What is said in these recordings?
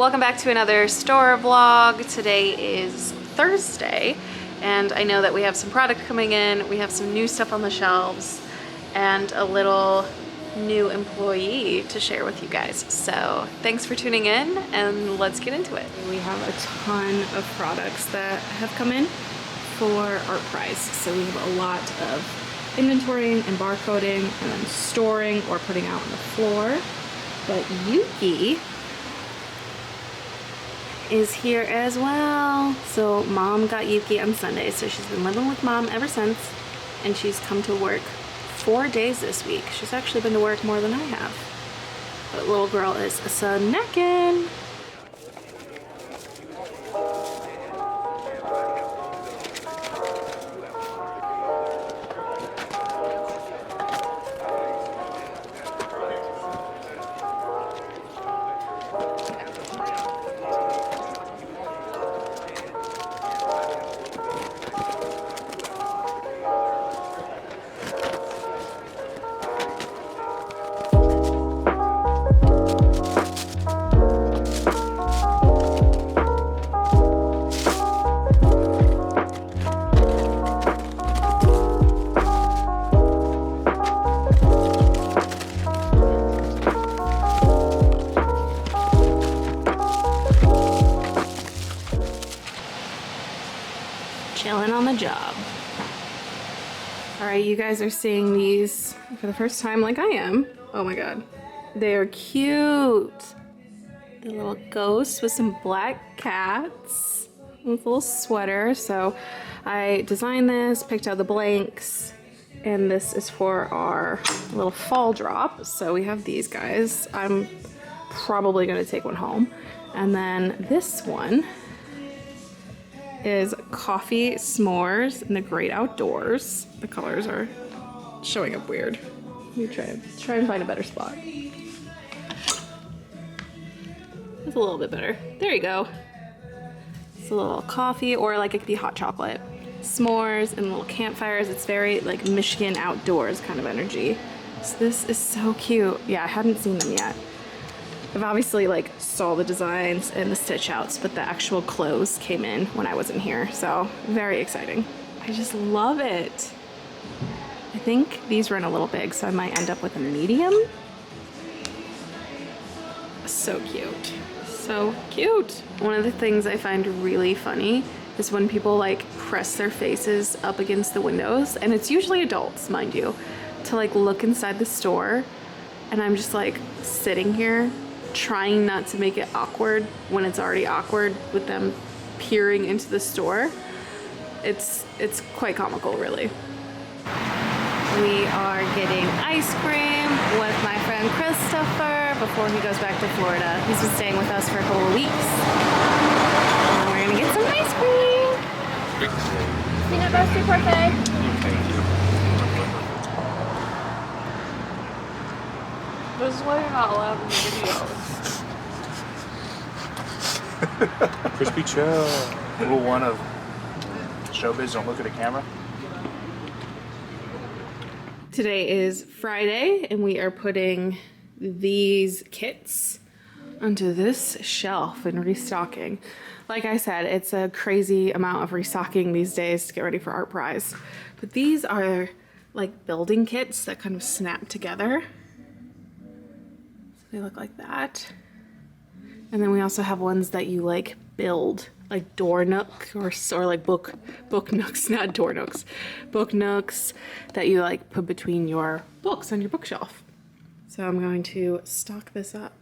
welcome back to another store vlog. Today is Thursday, and I know that we have some product coming in. We have some new stuff on the shelves and a little new employee to share with you guys. So thanks for tuning in, and let's get into it. We have a ton of products that have come in for ArtPrize. So we have a lot of inventorying and barcoding and then storing or putting out on the floor. But Yuki is here as well. So mom got Yuki on Sunday, so she's been living with mom ever since, and she's come to work 4 days this week. She's actually been to work more than I have. But little girl is snacking. Chilling on the job. All right, you guys are seeing these for the first time like I am. Oh my God, they're cute. The little ghost with some black cats with a little sweater. So I designed this, picked out the blanks, and this is for our little fall drop. So we have these guys. I'm probably gonna take one home. And then this one is coffee s'mores in the great outdoors. The colors are showing up weird. Let me try and find a better spot. It's a little bit better. There you go. It's a little coffee, or like it could be hot chocolate. S'mores and little campfires. It's very like Michigan outdoors kind of energy. So this is so cute. Yeah, I hadn't seen them yet. I've obviously like saw the designs and the stitch outs, but the actual clothes came in when I wasn't here. So very exciting. I just love it. I think these run a little big, so I might end up with a medium. So cute. So cute. One of the things I find really funny is when people like press their faces up against the windows, and it's usually adults, mind you, to like look inside the store. And I'm just like sitting here trying not to make it awkward when it's already awkward with them peering into the store. It's quite comical, really. We are getting ice cream with my friend Christopher before he goes back to Florida. He's been staying with us for a couple of weeks. And we're gonna get some ice cream. Peanut butter parfait. Thank you. This is why you're not allowed in the videos. Crispy chill. Rule 1 of showbiz: don't look at a camera. Today is Friday, and we are putting these kits onto this shelf and restocking. Like I said, it's a crazy amount of restocking these days to get ready for ArtPrize. But these are like building kits that kind of snap together. They look like that. And then we also have ones that you like build, like door nook or like book nooks, not door nooks, book nooks that you like put between your books on your bookshelf. So I'm going to stock this up.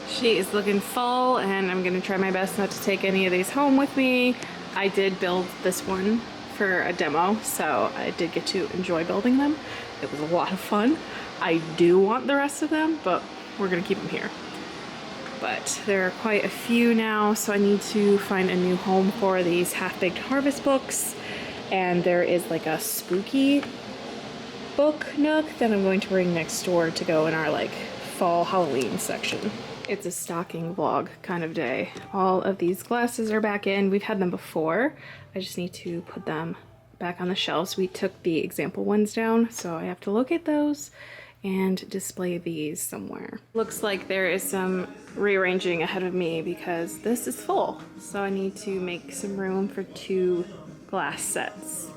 She is looking full, and I'm gonna try my best not to take any of these home with me. I did build this one for a demo, so I did get to enjoy building them. It was a lot of fun. I do want the rest of them, but we're gonna keep them here. but there are quite a few now, so I need to find a new home for these half-baked harvest books. And there is like a spooky book nook that I'm going to bring next door to go in our like fall Halloween section. It's a stocking vlog kind of day. All of these glasses are back in. We've had them before. I just need to put them back on the shelves. We took the example ones down, so I have to locate those and display these somewhere. Looks like there is some rearranging ahead of me because this is full. So I need to make some room for 2 glass sets.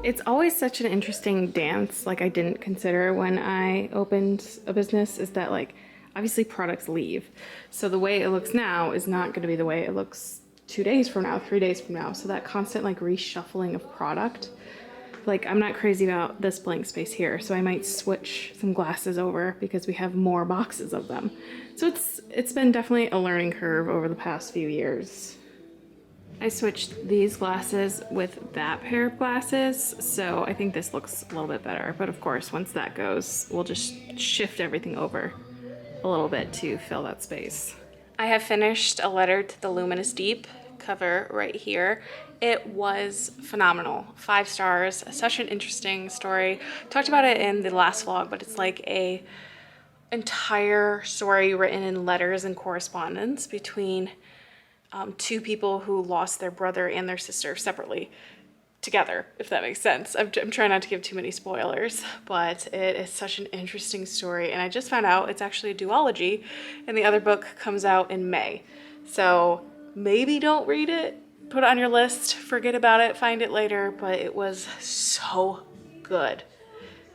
It's always such an interesting dance, like I didn't consider when I opened a business, is that like obviously products leave. So the way it looks now is not going to be the way it looks 2 days from now, 3 days from now. So that constant like reshuffling of product, like I'm not crazy about this blank space here. So I might switch some glasses over because we have more boxes of them. So it's been definitely a learning curve over the past few years. I switched these glasses with that pair of glasses, so I think this looks a little bit better. But of course, once that goes, we'll just shift everything over a little bit to fill that space. I have finished A Letter to the Luminous Deep cover right here. It was phenomenal. 5 stars, such an interesting story. Talked about it in the last vlog, but it's like a entire story written in letters and correspondence between 2 people who lost their brother and their sister separately together, if that makes sense. I'm trying not to give too many spoilers, but it is such an interesting story. And I just found out it's actually a duology, and the other book comes out in May. So maybe don't read it, put it on your list, forget about it, find it later, but it was so good.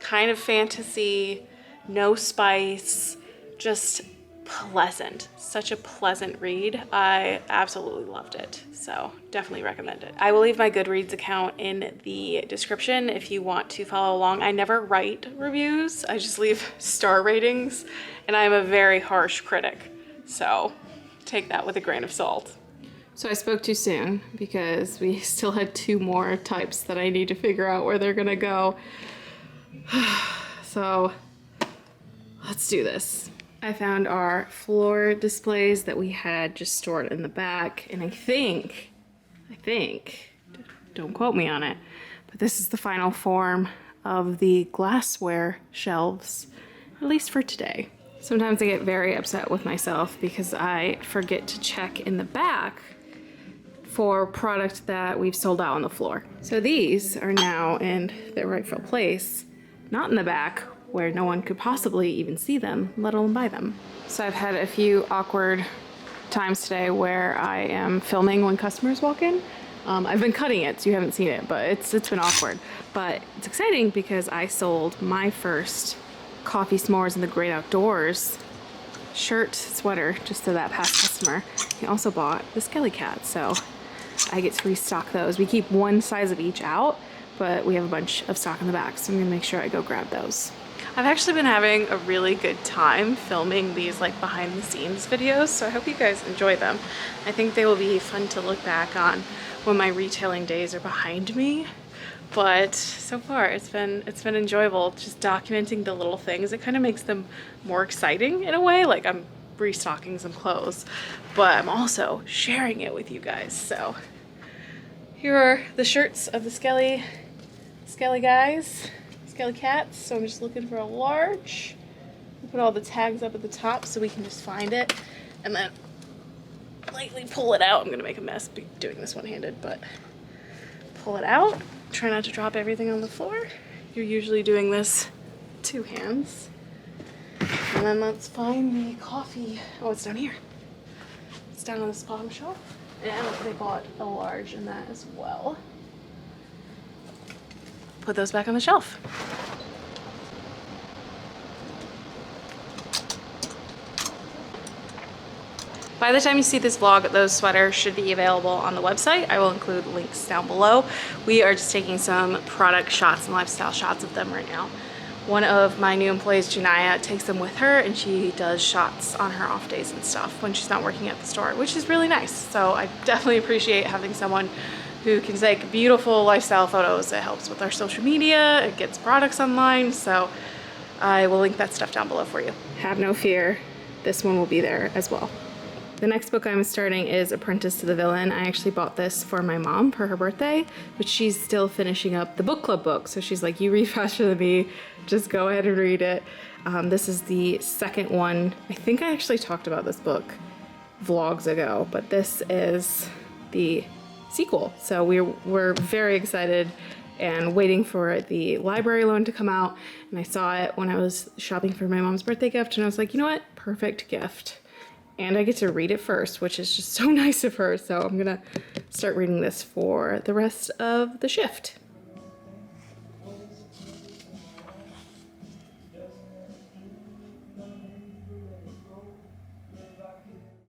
Kind of fantasy, no spice, just pleasant. Such a pleasant read. I absolutely loved it, so definitely recommend it. I will leave my Goodreads account in the description if you want to follow along. I never write reviews, I just leave star ratings, and I'm a very harsh critic, so take that with a grain of salt. So I spoke too soon because we still had 2 more types that I need to figure out where they're gonna go. So let's do this. I found our floor displays that we had just stored in the back, and I think, don't quote me on it, but this is the final form of the glassware shelves, at least for today. Sometimes I get very upset with myself because I forget to check in the back for product that we've sold out on the floor. So these are now in their rightful place, not in the back, where no one could possibly even see them, let alone buy them. So I've had a few awkward times today where I am filming when customers walk in. I've been cutting it, so you haven't seen it, but it's been awkward. But it's exciting because I sold my first Coffee S'mores in the Great Outdoors shirt, sweater, just to that past customer. He also bought the Skelly Cat, so I get to restock those. We keep one size of each out, but we have a bunch of stock in the back, so I'm gonna make sure I go grab those. I've actually been having a really good time filming these like behind the scenes videos, so I hope you guys enjoy them. I think they will be fun to look back on when my retailing days are behind me. But so far it's been enjoyable just documenting the little things. It kind of makes them more exciting in a way, like I'm restocking some clothes, but I'm also sharing it with you guys. So here are the shirts of the Skelly guys. Skelly Cats, so I'm just looking for a large. We'll put all the tags up at the top so we can just find it and then lightly pull it out. I'm gonna make a mess doing this one-handed, but pull it out. Try not to drop everything on the floor. You're usually doing this 2 hands. And then let's find the coffee. Oh, it's down here. It's down on this bottom shelf. And they bought a large in that as well. Put those back on the shelf. By the time you see this vlog, those sweaters should be available on the website. I will include links down below. We are just taking some product shots and lifestyle shots of them right now. one of my new employees, Janaya, takes them with her, and she does shots on her off days and stuff when she's not working at the store, which is really nice. So I definitely appreciate having someone who can take beautiful lifestyle photos. It helps with our social media, it gets products online, so I will link that stuff down below for you. Have no fear, this one will be there as well. The next book I'm starting is Apprentice to the Villain. I actually bought this for my mom for her birthday, but she's still finishing up the book club book. So she's like, you read faster than me, just go ahead and read it. This is the second one. I think I actually talked about this book vlogs ago, but this is the sequel. So we're very excited and waiting for the library loan to come out. And I saw it when I was shopping for my mom's birthday gift, and I was like, you know what, perfect gift. And I get to read it first, which is just so nice of her. So I'm gonna start reading this for the rest of the shift.